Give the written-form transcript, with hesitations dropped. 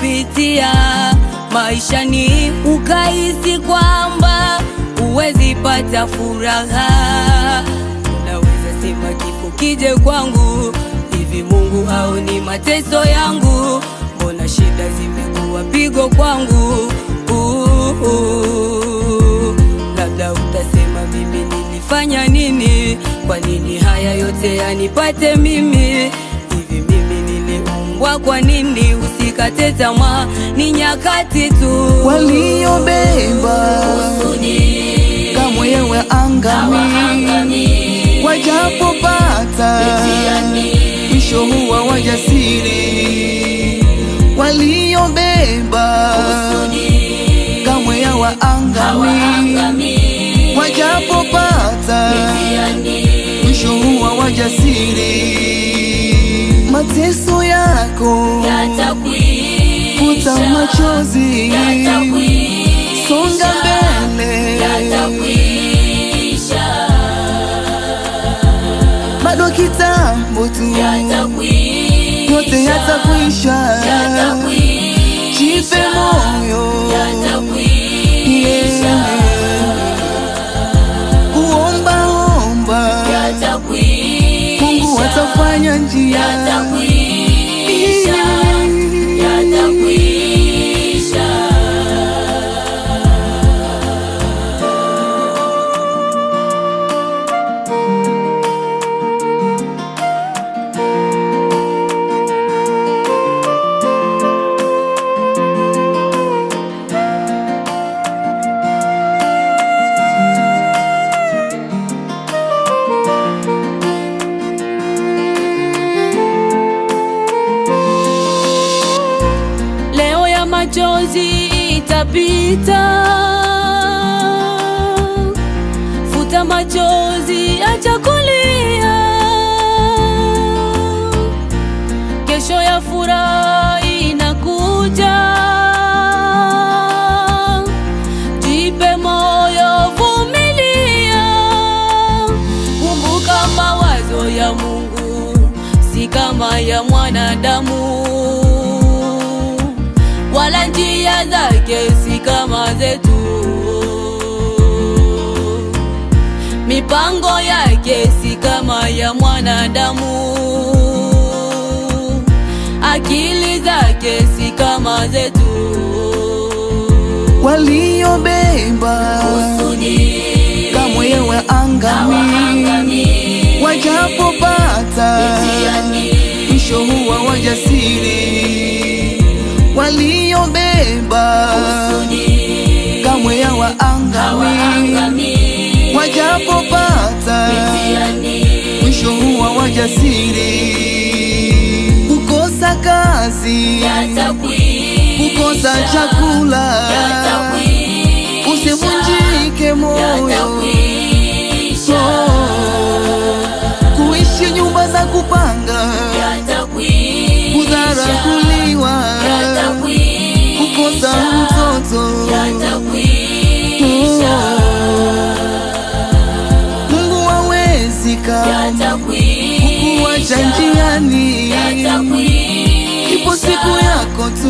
uliyopitia maishani, ukahisi kwamba huwezi pata furaha. Unaweza sema kifo kije kwangu, hivi Mungu au ni mateso yangu? Mbona shida zimekuwa pigo kwangu? Labda utasema mimi nilifanya nini? Kwa nini haya yote yanipate mimi? Hivi mimi niliumbwa kwa nini? Usikate tamaa, ni nyakati tu. Waliobeba kamwe yewe angami, wajapopata mwisho huwa wajasiri. Waliobeba kamwe yawe angami, wajapopata mwisho huwa wajasiri. Mateso yako futa machozi, songa mbele, bado kitambo tu, yote yatakwisha. Jipe moyo, kuomba Mungu atafanya njia. Machozi itapita, futa machozi, acha kulia. Kesho ya furaha inakuja, jipe moyo, vumilia. Kumbuka mawazo ya Mungu si kama ya mwanadamu, wala njia zake si kama zetu. Mipango yake si kama ya mwanadamu, akili zake si kama zetu. Waliobeba kamwe yewe angami, wajapopata mwisho huwa wajasiri. Waliobeba kamwe yawe angami, wajapopata mwisho huwa wajasiri. Kukosa kazi, kukosa chakula, usivunjike moyo. Kuishi nyumba za kupanga, kudharauliwa, kukosa mtoto, Mungu hawezi kamwe kukuacha njiani. Ipo siku yako tu.